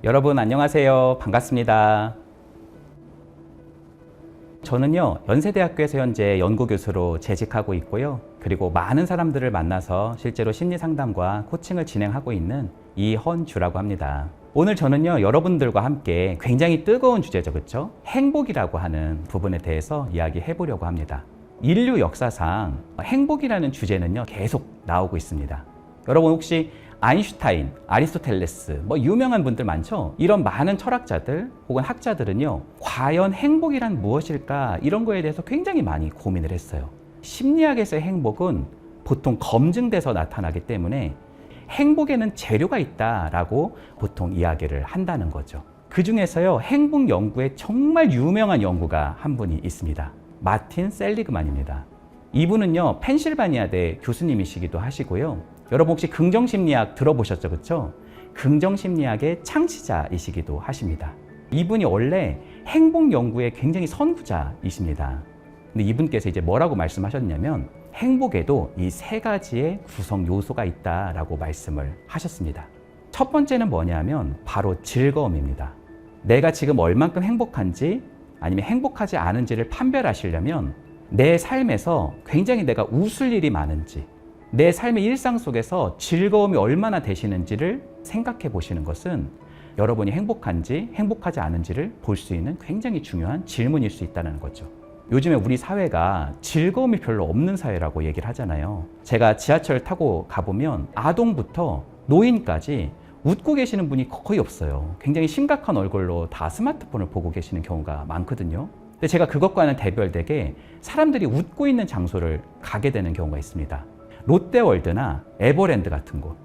여러분 안녕하세요. 반갑습니다. 저는요, 연세대학교에서 현재 연구교수로 재직하고 있고요. 그리고 많은 사람들을 만나서 실제로 심리상담과 코칭을 진행하고 있는 이헌주라고 합니다. 오늘 저는요, 여러분들과 함께 굉장히 뜨거운 주제죠, 그렇죠? 행복이라고 하는 부분에 대해서 이야기해 보려고 합니다. 인류 역사상 행복이라는 주제는요, 계속 나오고 있습니다. 여러분 혹시 아인슈타인, 아리스토텔레스, 유명한 분들 많죠? 이런 많은 철학자들 혹은 학자들은요, 과연 행복이란 무엇일까? 이런 거에 대해서 굉장히 많이 고민을 했어요. 심리학에서의 행복은 보통 검증돼서 나타나기 때문에 행복에는 재료가 있다라고 보통 이야기를 한다는 거죠. 그 중에서요, 행복 연구에 정말 유명한 연구가 한 분이 있습니다. 마틴 셀리그만입니다. 이분은요, 펜실바니아대 교수님이시기도 하시고요. 여러분 혹시 긍정심리학 들어보셨죠? 그렇죠? 긍정심리학의 창시자이시기도 하십니다. 이분이 원래 행복 연구의 굉장히 선구자이십니다. 근데 이분께서 이제 뭐라고 말씀하셨냐면 행복에도 이 세 가지의 구성 요소가 있다라고 말씀을 하셨습니다. 첫 번째는 뭐냐면 바로 즐거움입니다. 내가 지금 얼만큼 행복한지 아니면 행복하지 않은지를 판별하시려면 내 삶에서 굉장히 내가 웃을 일이 많은지, 내 삶의 일상 속에서 즐거움이 얼마나 되시는지를 생각해 보시는 것은 여러분이 행복한지 행복하지 않은지를 볼 수 있는 굉장히 중요한 질문일 수 있다는 거죠. 요즘에 우리 사회가 즐거움이 별로 없는 사회라고 얘기를 하잖아요. 제가 지하철 타고 가보면 아동부터 노인까지 웃고 계시는 분이 거의 없어요. 굉장히 심각한 얼굴로 다 스마트폰을 보고 계시는 경우가 많거든요. 근데 제가 그것과는 대별되게 사람들이 웃고 있는 장소를 가게 되는 경우가 있습니다. 롯데월드나 에버랜드 같은 곳,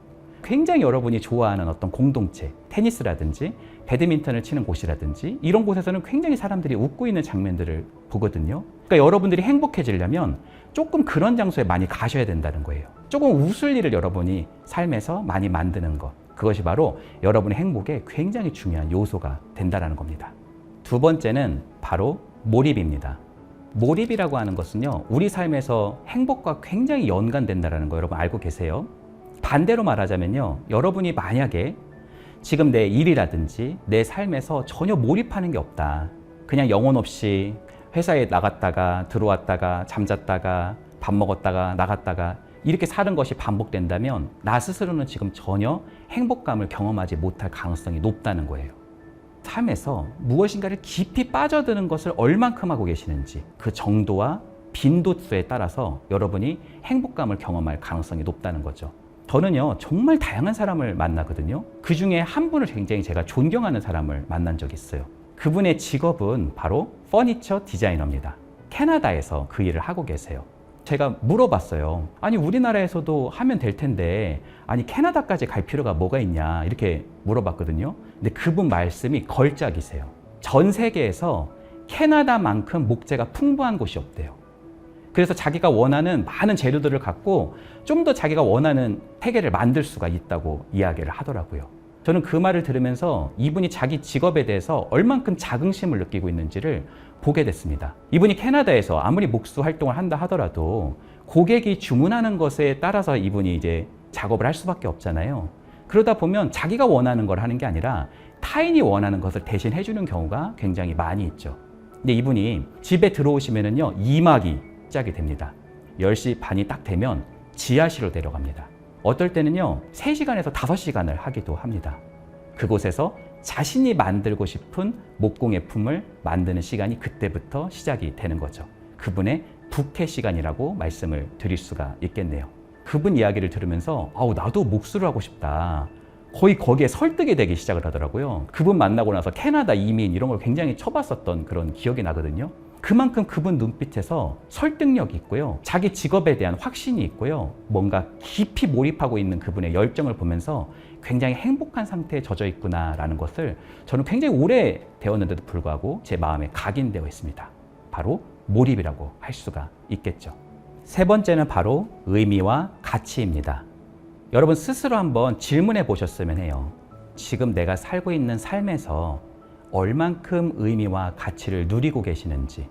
굉장히 여러분이 좋아하는 어떤 공동체, 테니스라든지 배드민턴을 치는 곳이라든지 이런 곳에서는 굉장히 사람들이 웃고 있는 장면들을 보거든요. 그러니까 여러분들이 행복해지려면 조금 그런 장소에 많이 가셔야 된다는 거예요. 조금 웃을 일을 여러분이 삶에서 많이 만드는 것, 그것이 바로 여러분의 행복에 굉장히 중요한 요소가 된다는 겁니다. 두 번째는 바로 몰입입니다. 몰입이라고 하는 것은요, 우리 삶에서 행복과 굉장히 연관된다는 거 여러분 알고 계세요? 반대로 말하자면요, 여러분이 만약에 지금 내 일이라든지 내 삶에서 전혀 몰입하는 게 없다. 그냥 영혼 없이 회사에 나갔다가 들어왔다가 잠잤다가 밥 먹었다가 나갔다가 이렇게 사는 것이 반복된다면 나 스스로는 지금 전혀 행복감을 경험하지 못할 가능성이 높다는 거예요. 삶에서 무엇인가를 깊이 빠져드는 것을 얼만큼 하고 계시는지 그 정도와 빈도수에 따라서 여러분이 행복감을 경험할 가능성이 높다는 거죠. 저는요, 정말 다양한 사람을 만나거든요. 그 중에 한 분을 굉장히 제가 존경하는 사람을 만난 적이 있어요. 그분의 직업은 바로 퍼니처 디자이너입니다. 캐나다에서 그 일을 하고 계세요. 제가 물어봤어요. 아니, 우리나라에서도 하면 될 텐데 아니 캐나다까지 갈 필요가 뭐가 있냐 이렇게 물어봤거든요. 근데 그분 말씀이 걸작이세요. 전 세계에서 캐나다만큼 목재가 풍부한 곳이 없대요. 그래서 자기가 원하는 많은 재료들을 갖고 좀 더 자기가 원하는 세계를 만들 수가 있다고 이야기를 하더라고요. 저는 그 말을 들으면서 이분이 자기 직업에 대해서 얼만큼 자긍심을 느끼고 있는지를 보게 됐습니다. 이분이 캐나다에서 아무리 목수 활동을 한다 하더라도 고객이 주문하는 것에 따라서 이분이 이제 작업을 할 수밖에 없잖아요. 그러다 보면 자기가 원하는 걸 하는 게 아니라 타인이 원하는 것을 대신 해주는 경우가 굉장히 많이 있죠. 근데 이분이 집에 들어오시면은요, 2막이 시작이 됩니다. 10시 반이 딱 되면 지하실로 내려갑니다. 어떨 때는요, 3시간에서 5시간을 하기도 합니다. 그곳에서 자신이 만들고 싶은 목공예품을 만드는 시간이 그때부터 시작이 되는 거죠. 그분의 부캐 시간이라고 말씀을 드릴 수가 있겠네요. 그분 이야기를 들으면서 나도 목수를 하고 싶다. 거의 거기에 설득이 되기 시작을 하더라고요. 그분 만나고 나서 캐나다 이민 이런 걸 굉장히 쳐봤었던 그런 기억이 나거든요. 그만큼 그분 눈빛에서 설득력이 있고요. 자기 직업에 대한 확신이 있고요. 뭔가 깊이 몰입하고 있는 그분의 열정을 보면서 굉장히 행복한 상태에 젖어 있구나라는 것을 저는 굉장히 오래 되었는데도 불구하고 제 마음에 각인되어 있습니다. 바로 몰입이라고 할 수가 있겠죠. 세 번째는 바로 의미와 가치입니다. 여러분 스스로 한번 질문해 보셨으면 해요. 지금 내가 살고 있는 삶에서 얼만큼 의미와 가치를 누리고 계시는지,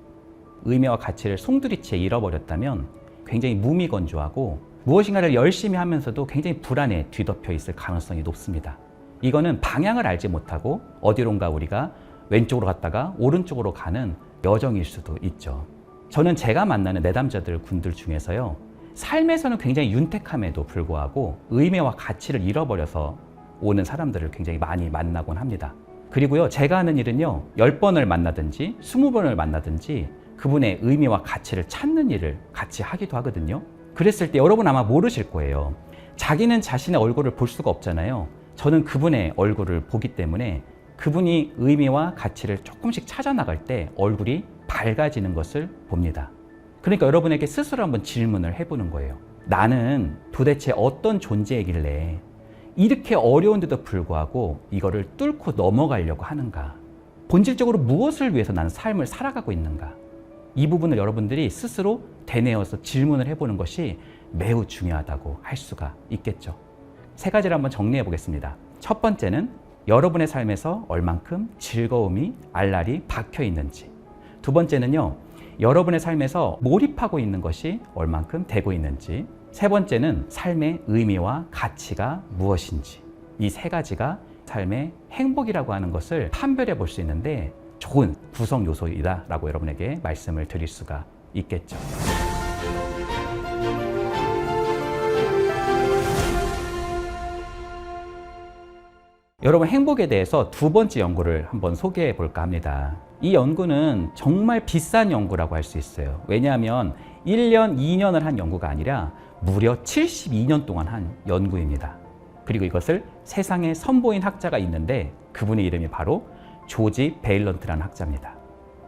의미와 가치를 송두리째 잃어버렸다면 굉장히 무미건조하고 무엇인가를 열심히 하면서도 굉장히 불안에 뒤덮여 있을 가능성이 높습니다. 이거는 방향을 알지 못하고 어디론가 우리가 왼쪽으로 갔다가 오른쪽으로 가는 여정일 수도 있죠. 저는 제가 만나는 내담자들 군들 중에서요, 삶에서는 굉장히 윤택함에도 불구하고 의미와 가치를 잃어버려서 오는 사람들을 굉장히 많이 만나곤 합니다. 그리고요, 제가 하는 일은요, 10번을 만나든지 20번을 만나든지 그분의 의미와 가치를 찾는 일을 같이 하기도 하거든요. 그랬을 때 여러분 아마 모르실 거예요. 자기는 자신의 얼굴을 볼 수가 없잖아요. 저는 그분의 얼굴을 보기 때문에 그분이 의미와 가치를 조금씩 찾아나갈 때 얼굴이 밝아지는 것을 봅니다. 그러니까 여러분에게 스스로 한번 질문을 해보는 거예요. 나는 도대체 어떤 존재이길래 이렇게 어려운데도 불구하고 이거를 뚫고 넘어가려고 하는가? 본질적으로 무엇을 위해서 나는 삶을 살아가고 있는가? 이 부분을 여러분들이 스스로 되뇌어서 질문을 해보는 것이 매우 중요하다고 할 수가 있겠죠. 3가지를 한번 정리해 보겠습니다. 첫 번째는 여러분의 삶에서 얼만큼 즐거움이 알알이 박혀 있는지. 두 번째는요, 여러분의 삶에서 몰입하고 있는 것이 얼만큼 되고 있는지. 세 번째는 삶의 의미와 가치가 무엇인지. 이 3가지가 삶의 행복이라고 하는 것을 판별해 볼 수 있는데 좋은 구성 요소이다라고 여러분에게 말씀을 드릴 수가 있겠죠. 여러분, 행복에 대해서 2번째 연구를 한번 소개해 볼까 합니다. 이 연구는 정말 비싼 연구라고 할 수 있어요. 왜냐하면 1년, 2년을 한 연구가 아니라 무려 72년 동안 한 연구입니다. 그리고 이것을 세상에 선보인 학자가 있는데 그분의 이름이 바로 조지 베일런트라는 학자입니다.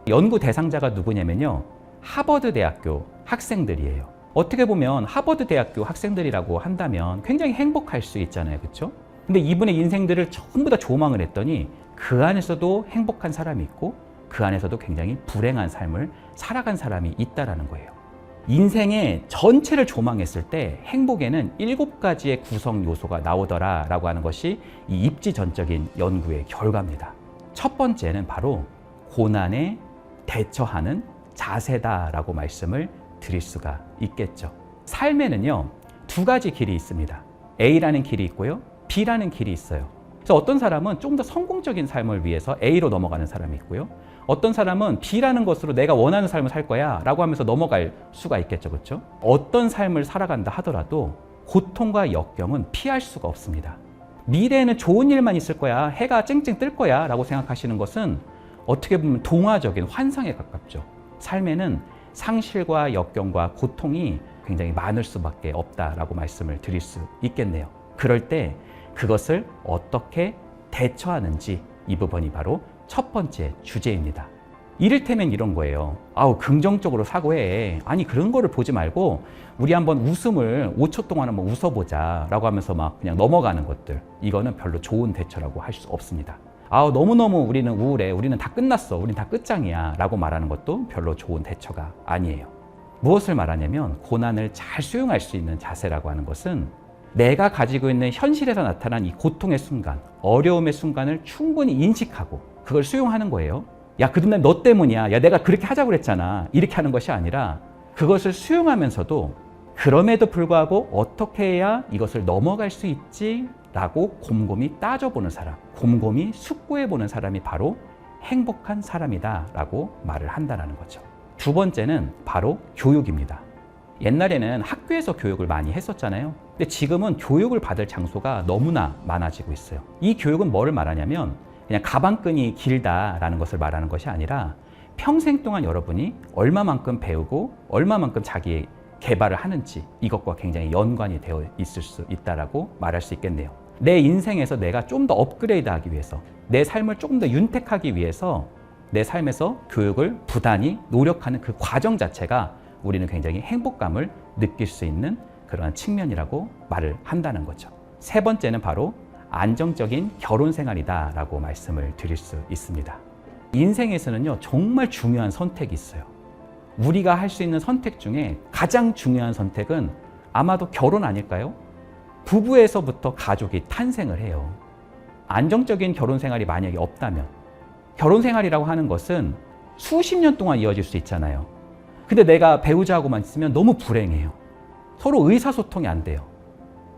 연구 대상자가 누구냐면요, 하버드 대학교 학생들이에요. 어떻게 보면 하버드 대학교 학생들이라고 한다면 굉장히 행복할 수 있잖아요, 그렇죠? 근데 이분의 인생들을 전부 다 조망을 했더니 그 안에서도 행복한 사람이 있고 그 안에서도 굉장히 불행한 삶을 살아간 사람이 있다라는 거예요. 인생의 전체를 조망했을 때 행복에는 7가지의 구성 요소가 나오더라라고 하는 것이 이 입지전적인 연구의 결과입니다. 첫 번째는 바로 고난에 대처하는 자세다라고 말씀을 드릴 수가 있겠죠. 삶에는요, 2가지 길이 있습니다. A라는 길이 있고요, B라는 길이 있어요. 그래서 어떤 사람은 좀 더 성공적인 삶을 위해서 A로 넘어가는 사람이 있고요, 어떤 사람은 B라는 것으로 내가 원하는 삶을 살 거야 라고 하면서 넘어갈 수가 있겠죠, 그렇죠? 어떤 삶을 살아간다 하더라도 고통과 역경은 피할 수가 없습니다. 미래에는 좋은 일만 있을 거야, 해가 쨍쨍 뜰 거야 라고 생각하시는 것은 어떻게 보면 동화적인 환상에 가깝죠. 삶에는 상실과 역경과 고통이 굉장히 많을 수밖에 없다라고 말씀을 드릴 수 있겠네요. 그럴 때 그것을 어떻게 대처하는지, 이 부분이 바로 첫 번째 주제입니다. 이를테면 이런 거예요. 아우, 긍정적으로 사고해. 아니, 그런 거를 보지 말고 우리 한번 웃음을 5초 동안 한번 웃어보자 라고 하면서 막 그냥 넘어가는 것들, 이거는 별로 좋은 대처라고 할 수 없습니다. 아우, 너무너무 우리는 우울해, 우리는 다 끝났어, 우리는 다 끝장이야 라고 말하는 것도 별로 좋은 대처가 아니에요. 무엇을 말하냐면 고난을 잘 수용할 수 있는 자세라고 하는 것은 내가 가지고 있는 현실에서 나타난 이 고통의 순간, 어려움의 순간을 충분히 인식하고 그걸 수용하는 거예요. 야, 그날 너 때문이야. 야, 내가 그렇게 하자고 그랬잖아. 이렇게 하는 것이 아니라 그것을 수용하면서도 그럼에도 불구하고 어떻게 해야 이것을 넘어갈 수 있지? 라고 곰곰이 따져보는 사람, 곰곰이 숙고해보는 사람이 바로 행복한 사람이다 라고 말을 한다는 거죠. 2번째는 바로 교육입니다. 옛날에는 학교에서 교육을 많이 했었잖아요. 근데 지금은 교육을 받을 장소가 너무나 많아지고 있어요. 이 교육은 뭐를 말하냐면 그냥 가방끈이 길다라는 것을 말하는 것이 아니라 평생 동안 여러분이 얼마만큼 배우고 얼마만큼 자기 개발을 하는지, 이것과 굉장히 연관이 되어 있을 수 있다라고 말할 수 있겠네요. 내 인생에서 내가 좀 더 업그레이드하기 위해서, 내 삶을 조금 더 윤택하기 위해서 내 삶에서 교육을 부단히 노력하는 그 과정 자체가 우리는 굉장히 행복감을 느낄 수 있는 그러한 측면이라고 말을 한다는 거죠. 3번째는 바로 안정적인 결혼 생활이다라고 말씀을 드릴 수 있습니다. 인생에서는요, 정말 중요한 선택이 있어요. 우리가 할 수 있는 선택 중에 가장 중요한 선택은 아마도 결혼 아닐까요? 부부에서부터 가족이 탄생을 해요. 안정적인 결혼 생활이 만약에 없다면, 결혼 생활이라고 하는 것은 수십 년 동안 이어질 수 있잖아요. 근데 내가 배우자하고만 있으면 너무 불행해요. 서로 의사소통이 안 돼요.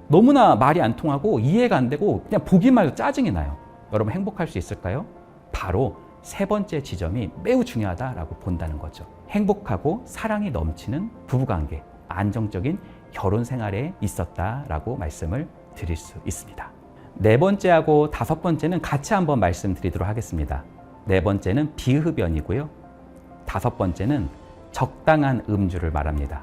너무나 말이 안 통하고 이해가 안 되고 그냥 보기만 해도 짜증이 나요. 여러분 행복할 수 있을까요? 바로 세 번째 지점이 매우 중요하다라고 본다는 거죠. 행복하고 사랑이 넘치는 부부관계, 안정적인 결혼 생활에 있었다라고 말씀을 드릴 수 있습니다. 네 번째하고 다섯 번째는 같이 한번 말씀드리도록 하겠습니다. 네 번째는 비흡연이고요. 다섯 번째는 적당한 음주를 말합니다.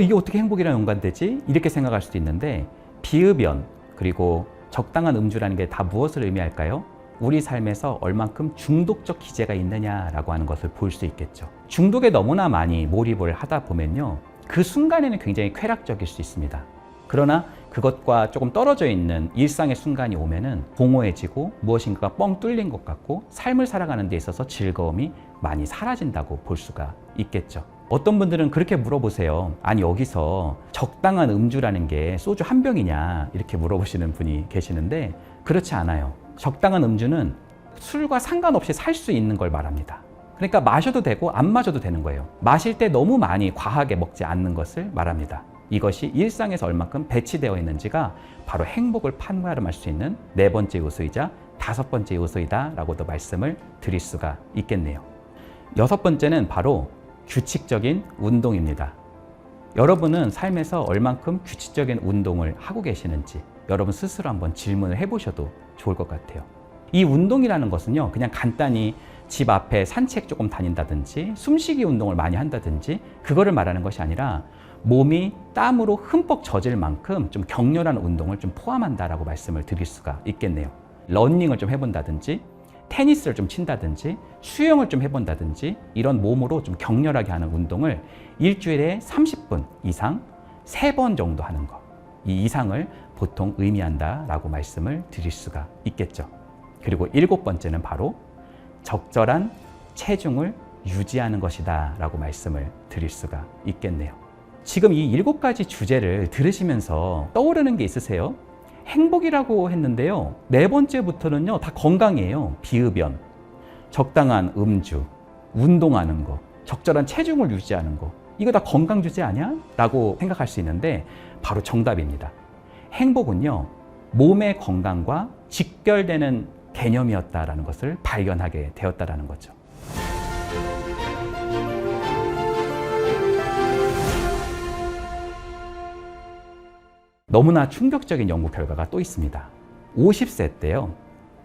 이게 어떻게 행복이랑 연관되지? 이렇게 생각할 수도 있는데 비흡연 그리고 적당한 음주라는 게 다 무엇을 의미할까요? 우리 삶에서 얼만큼 중독적 기제가 있느냐라고 하는 것을 볼 수 있겠죠. 중독에 너무나 많이 몰입을 하다 보면요. 그 순간에는 굉장히 쾌락적일 수 있습니다. 그러나 그것과 조금 떨어져 있는 일상의 순간이 오면은 공허해지고 무엇인가가 뻥 뚫린 것 같고 삶을 살아가는 데 있어서 즐거움이 많이 사라진다고 볼 수가 있겠죠. 어떤 분들은 그렇게 물어보세요. 아니 여기서 적당한 음주라는 게 소주 한 병이냐 이렇게 물어보시는 분이 계시는데 그렇지 않아요. 적당한 음주는 술과 상관없이 살 수 있는 걸 말합니다. 그러니까 마셔도 되고 안 마셔도 되는 거예요. 마실 때 너무 많이 과하게 먹지 않는 것을 말합니다. 이것이 일상에서 얼만큼 배치되어 있는지가 바로 행복을 판가름할 수 있는 네 번째 요소이자 다섯 번째 요소이다 라고도 말씀을 드릴 수가 있겠네요. 여섯 번째는 바로 규칙적인 운동입니다. 여러분은 삶에서 얼만큼 규칙적인 운동을 하고 계시는지 여러분 스스로 한번 질문을 해보셔도 좋을 것 같아요. 이 운동이라는 것은요, 그냥 간단히 집 앞에 산책 조금 다닌다든지 숨쉬기 운동을 많이 한다든지 그거를 말하는 것이 아니라 몸이 땀으로 흠뻑 젖을 만큼 좀 격렬한 운동을 좀 포함한다라고 말씀을 드릴 수가 있겠네요. 러닝을 좀 해본다든지 테니스를 좀 친다든지 수영을 좀 해본다든지 이런 몸으로 좀 격렬하게 하는 운동을 일주일에 30분 이상 3번 정도 하는 것, 이 이상을 보통 의미한다라고 말씀을 드릴 수가 있겠죠. 그리고 7번째는 바로 적절한 체중을 유지하는 것이다 라고 말씀을 드릴 수가 있겠네요. 지금 이 7가지 주제를 들으시면서 떠오르는 게 있으세요? 행복이라고 했는데요. 네 번째부터는요, 다 건강이에요. 비흡연, 적당한 음주, 운동하는 거, 적절한 체중을 유지하는 거. 이거 다 건강 주제 아니야? 라고 생각할 수 있는데 바로 정답입니다. 행복은요, 몸의 건강과 직결되는 개념이었다라는 것을 발견하게 되었다라는 거죠. 너무나 충격적인 연구 결과가 또 있습니다. 50세 때요.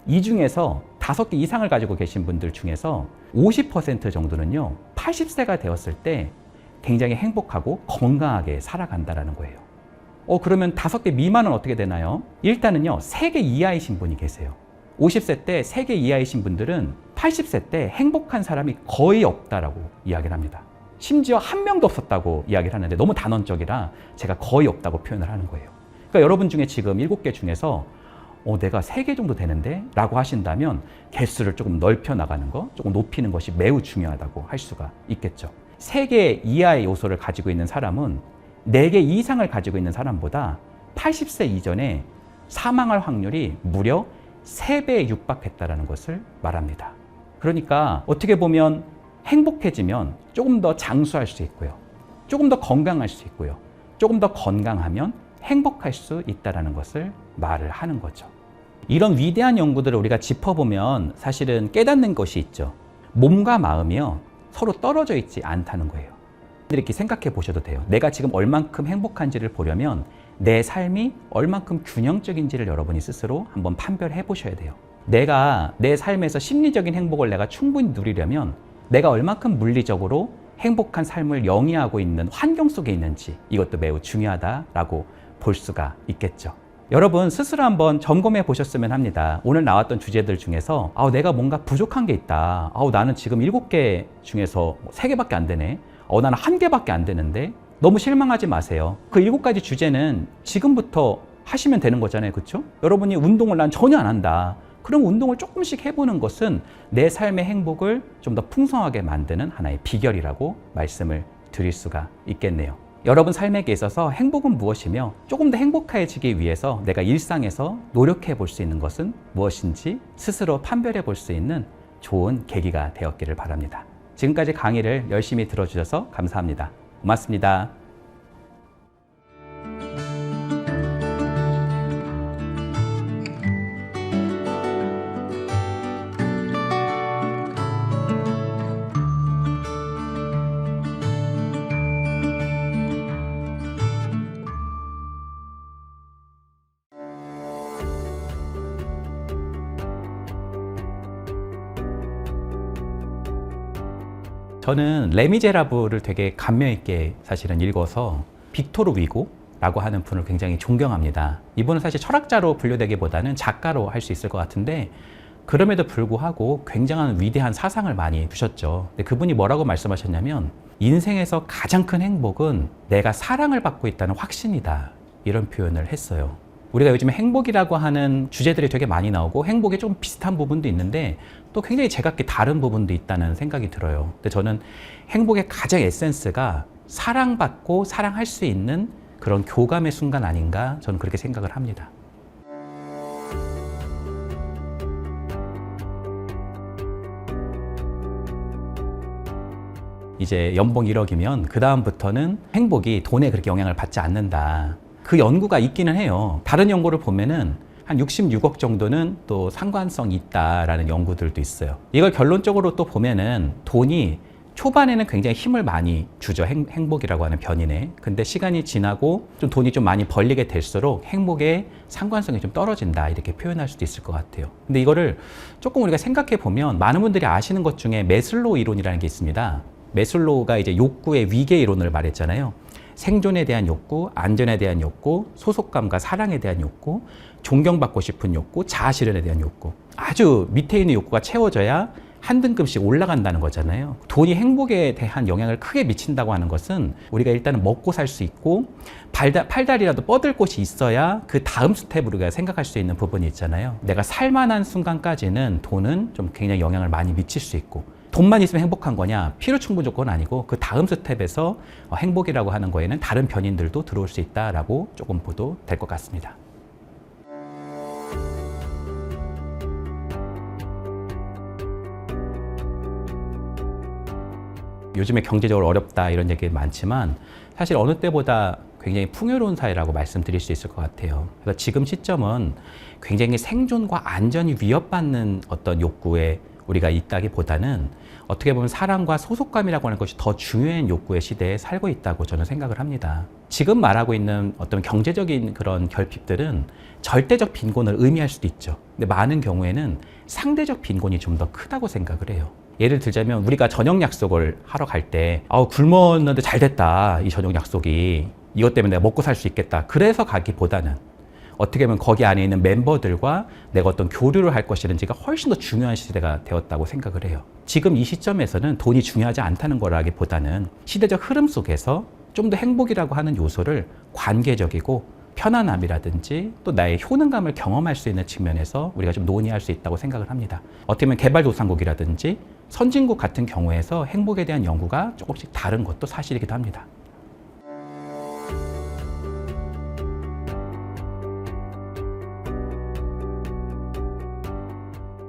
이 중에서 5개 이상을 가지고 계신 분들 중에서 50% 정도는요. 80세가 되었을 때 굉장히 행복하고 건강하게 살아간다는 거예요. 그러면 5개 미만은 어떻게 되나요? 일단은요. 3개 이하이신 분이 계세요. 50세 때 3개 이하이신 분들은 80세 때 행복한 사람이 거의 없다라고 이야기를 합니다. 심지어 한 명도 없었다고 이야기를 하는데 너무 단언적이라 제가 거의 없다고 표현을 하는 거예요. 그러니까 여러분 중에 지금 7개 중에서 내가 3개 정도 되는데? 라고 하신다면 개수를 조금 넓혀 나가는 거, 조금 높이는 것이 매우 중요하다고 할 수가 있겠죠. 3개 이하의 요소를 가지고 있는 사람은 4개 이상을 가지고 있는 사람보다 80세 이전에 사망할 확률이 무려 3배에 육박했다는 것을 말합니다. 그러니까 어떻게 보면 행복해지면 조금 더 장수할 수 있고요. 조금 더 건강할 수 있고요. 조금 더 건강하면 행복할 수 있다는 것을 말을 하는 거죠. 이런 위대한 연구들을 우리가 짚어보면 사실은 깨닫는 것이 있죠. 몸과 마음이요, 서로 떨어져 있지 않다는 거예요. 이렇게 생각해 보셔도 돼요. 내가 지금 얼만큼 행복한지를 보려면 내 삶이 얼만큼 균형적인지를 여러분이 스스로 한번 판별해 보셔야 돼요. 내가 내 삶에서 심리적인 행복을 내가 충분히 누리려면 내가 얼만큼 물리적으로 행복한 삶을 영위하고 있는 환경 속에 있는지 이것도 매우 중요하다라고 볼 수가 있겠죠. 여러분 스스로 한번 점검해 보셨으면 합니다. 오늘 나왔던 주제들 중에서 내가 뭔가 부족한 게 있다. 나는 지금 7개 중에서 3개밖에 안 되네. 나는 1개밖에 안 되는데 너무 실망하지 마세요. 그 7가지 주제는 지금부터 하시면 되는 거잖아요. 그렇죠? 여러분이 운동을 난 전혀 안 한다. 그럼 운동을 조금씩 해보는 것은 내 삶의 행복을 좀 더 풍성하게 만드는 하나의 비결이라고 말씀을 드릴 수가 있겠네요. 여러분 삶에 있어서 행복은 무엇이며 조금 더 행복해지기 위해서 내가 일상에서 노력해 볼 수 있는 것은 무엇인지 스스로 판별해 볼 수 있는 좋은 계기가 되었기를 바랍니다. 지금까지 강의를 열심히 들어주셔서 감사합니다. 고맙습니다. 저는 레미제라블을 되게 감명 있게 사실은 읽어서 빅토르 위고라고 하는 분을 굉장히 존경합니다. 이분은 사실 철학자로 분류되기보다는 작가로 할 수 있을 것 같은데 그럼에도 불구하고 굉장한 위대한 사상을 많이 주셨죠. 근데 그분이 뭐라고 말씀하셨냐면 인생에서 가장 큰 행복은 내가 사랑을 받고 있다는 확신이다. 이런 표현을 했어요. 우리가 요즘 행복이라고 하는 주제들이 되게 많이 나오고 행복에 좀 비슷한 부분도 있는데 또 굉장히 제각기 다른 부분도 있다는 생각이 들어요. 근데 저는 행복의 가장 에센스가 사랑받고 사랑할 수 있는 그런 교감의 순간 아닌가 저는 그렇게 생각을 합니다. 이제 연봉 1억이면 그 다음부터는 행복이 돈에 그렇게 영향을 받지 않는다. 그 연구가 있기는 해요. 다른 연구를 보면은 한 66억 정도는 또 상관성이 있다라는 연구들도 있어요. 이걸 결론적으로 또 보면은 돈이 초반에는 굉장히 힘을 많이 주죠. 행복이라고 하는 변인에. 근데 시간이 지나고 좀 돈이 좀 많이 벌리게 될수록 행복의 상관성이 좀 떨어진다. 이렇게 표현할 수도 있을 것 같아요. 근데 이거를 조금 우리가 생각해 보면 많은 분들이 아시는 것 중에 매슬로우 이론이라는 게 있습니다. 매슬로우가 이제 욕구의 위계 이론을 말했잖아요. 생존에 대한 욕구, 안전에 대한 욕구, 소속감과 사랑에 대한 욕구, 존경받고 싶은 욕구, 자아실현에 대한 욕구. 아주 밑에 있는 욕구가 채워져야 한 등급씩 올라간다는 거잖아요. 돈이 행복에 대한 영향을 크게 미친다고 하는 것은 우리가 일단은 먹고 살 수 있고 팔다리라도 뻗을 곳이 있어야 그 다음 스텝으로 우리가 생각할 수 있는 부분이 있잖아요. 내가 살만한 순간까지는 돈은 좀 굉장히 영향을 많이 미칠 수 있고 돈만 있으면 행복한 거냐? 필요 충분 조건은 아니고 그 다음 스텝에서 행복이라고 하는 거에는 다른 변인들도 들어올 수 있다라고 조금 봐도 될 것 같습니다. 요즘에 경제적으로 어렵다 이런 얘기 많지만 사실 어느 때보다 굉장히 풍요로운 사회라고 말씀드릴 수 있을 것 같아요. 그래서 지금 시점은 굉장히 생존과 안전이 위협받는 어떤 욕구에 우리가 있다기보다는 어떻게 보면 사랑과 소속감이라고 하는 것이 더 중요한 욕구의 시대에 살고 있다고 저는 생각을 합니다. 지금 말하고 있는 어떤 경제적인 그런 결핍들은 절대적 빈곤을 의미할 수도 있죠. 근데 많은 경우에는 상대적 빈곤이 좀 더 크다고 생각을 해요. 예를 들자면 우리가 저녁 약속을 하러 갈 때 굶었는데 잘 됐다. 이 저녁 약속이. 이것 때문에 내가 먹고 살 수 있겠다. 그래서 가기보다는 어떻게 보면 거기 안에 있는 멤버들과 내가 어떤 교류를 할 것이는지가 훨씬 더 중요한 시대가 되었다고 생각을 해요. 지금 이 시점에서는 돈이 중요하지 않다는 거라기보다는 시대적 흐름 속에서 좀 더 행복이라고 하는 요소를 관계적이고 편안함이라든지 또 나의 효능감을 경험할 수 있는 측면에서 우리가 좀 논의할 수 있다고 생각을 합니다. 어떻게 보면 개발도상국이라든지 선진국 같은 경우에서 행복에 대한 연구가 조금씩 다른 것도 사실이기도 합니다.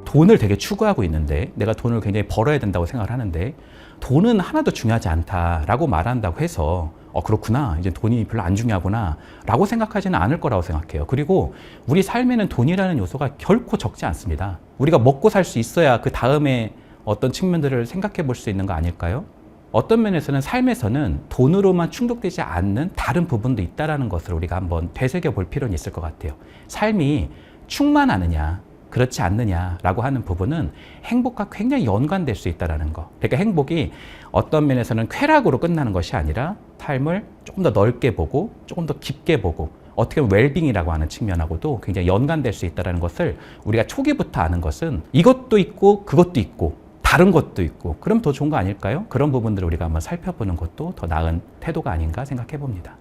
돈을 되게 추구하고 있는데 내가 돈을 굉장히 벌어야 된다고 생각을 하는데 돈은 하나도 중요하지 않다라고 말한다고 해서 그렇구나, 이제 돈이 별로 안 중요하구나 라고 생각하지는 않을 거라고 생각해요. 그리고 우리 삶에는 돈이라는 요소가 결코 적지 않습니다. 우리가 먹고 살 수 있어야 그 다음에 어떤 측면들을 생각해 볼 수 있는 거 아닐까요? 어떤 면에서는 삶에서는 돈으로만 충족되지 않는 다른 부분도 있다는 것을 우리가 한번 되새겨 볼 필요는 있을 것 같아요. 삶이 충만하느냐 그렇지 않느냐라고 하는 부분은 행복과 굉장히 연관될 수 있다는 거. 그러니까 행복이 어떤 면에서는 쾌락으로 끝나는 것이 아니라 삶을 조금 더 넓게 보고 조금 더 깊게 보고 어떻게 보면 웰빙이라고 하는 측면하고도 굉장히 연관될 수 있다는 것을 우리가 초기부터 아는 것은 이것도 있고 그것도 있고 다른 것도 있고 그럼 더 좋은 거 아닐까요? 그런 부분들을 우리가 한번 살펴보는 것도 더 나은 태도가 아닌가 생각해 봅니다.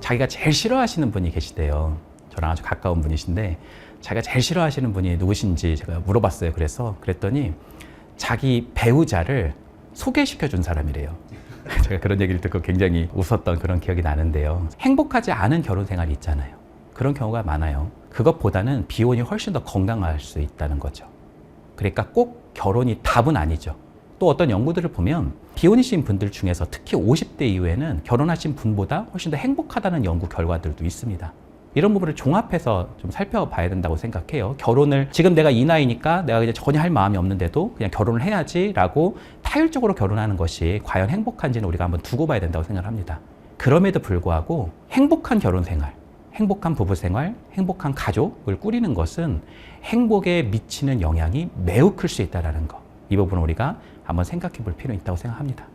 자기가 제일 싫어하시는 분이 계시대요. 저랑 아주 가까운 분이신데 자기가 제일 싫어하시는 분이 누구신지 제가 물어봤어요. 그랬더니 자기 배우자를 소개시켜 준 사람이래요. 제가 그런 얘기를 듣고 굉장히 웃었던 그런 기억이 나는데요. 행복하지 않은 결혼 생활이 있잖아요. 그런 경우가 많아요. 그것보다는 비혼이 훨씬 더 건강할 수 있다는 거죠. 그러니까 꼭 결혼이 답은 아니죠. 또 어떤 연구들을 보면 비혼이신 분들 중에서 특히 50대 이후에는 결혼하신 분보다 훨씬 더 행복하다는 연구 결과들도 있습니다. 이런 부분을 종합해서 좀 살펴봐야 된다고 생각해요. 결혼을 지금 내가 이 나이니까 내가 이제 전혀 할 마음이 없는데도 그냥 결혼을 해야지라고 타율적으로 결혼하는 것이 과연 행복한지는 우리가 한번 두고 봐야 된다고 생각합니다. 그럼에도 불구하고 행복한 결혼 생활, 행복한 부부 생활, 행복한 가족을 꾸리는 것은 행복에 미치는 영향이 매우 클 수 있다는 거. 이 부분을 우리가 한번 생각해 볼 필요 있다고 생각합니다.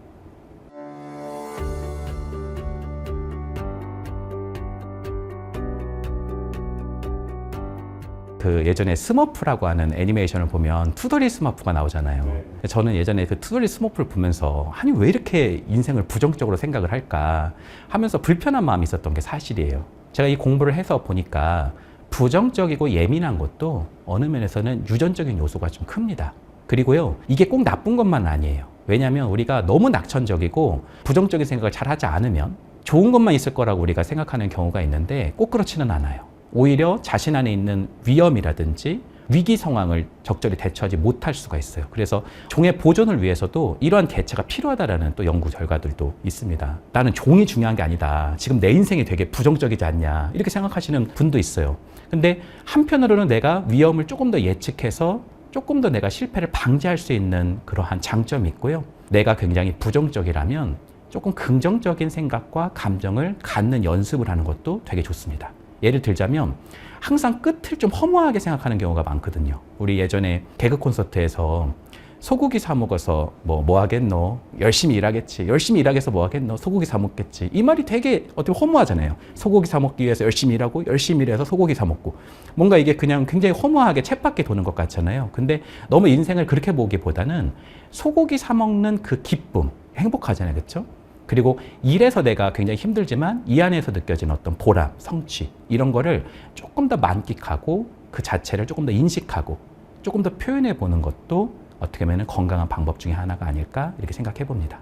그 예전에 스머프라고 하는 애니메이션을 보면 투덜이 스머프가 나오잖아요. 저는 예전에 그 투덜이 스머프를 보면서 아니 왜 이렇게 인생을 부정적으로 생각을 할까 하면서 불편한 마음이 있었던 게 사실이에요. 제가 이 공부를 해서 보니까 부정적이고 예민한 것도 어느 면에서는 유전적인 요소가 좀 큽니다. 그리고요, 이게 꼭 나쁜 것만 아니에요. 왜냐하면 우리가 너무 낙천적이고 부정적인 생각을 잘 하지 않으면 좋은 것만 있을 거라고 우리가 생각하는 경우가 있는데 꼭 그렇지는 않아요. 오히려 자신 안에 있는 위험이라든지 위기 상황을 적절히 대처하지 못할 수가 있어요. 그래서 종의 보존을 위해서도 이러한 대처가 필요하다라는 또 연구 결과들도 있습니다. 나는 종이 중요한 게 아니다. 지금 내 인생이 되게 부정적이지 않냐. 이렇게 생각하시는 분도 있어요. 근데 한편으로는 내가 위험을 조금 더 예측해서 조금 더 내가 실패를 방지할 수 있는 그러한 장점이 있고요. 내가 굉장히 부정적이라면 조금 긍정적인 생각과 감정을 갖는 연습을 하는 것도 되게 좋습니다. 예를 들자면 항상 끝을 좀 허무하게 생각하는 경우가 많거든요. 우리 예전에 개그 콘서트에서 소고기 사 먹어서 뭐 하겠노? 열심히 일하겠지. 열심히 일하겠어 뭐 하겠노? 소고기 사 먹겠지. 이 말이 되게 어떻게 허무하잖아요. 소고기 사 먹기 위해서 열심히 일하고 열심히 일해서 소고기 사 먹고. 뭔가 이게 그냥 굉장히 허무하게 쳇바퀴 도는 것 같잖아요. 근데 너무 인생을 그렇게 보기보다는 소고기 사 먹는 그 기쁨, 행복하잖아요. 그렇죠? 그리고 일에서 내가 굉장히 힘들지만 이 안에서 느껴지는 어떤 보람, 성취 이런 거를 조금 더 만끽하고 그 자체를 조금 더 인식하고 조금 더 표현해 보는 것도 어떻게 보면 건강한 방법 중에 하나가 아닐까 이렇게 생각해 봅니다.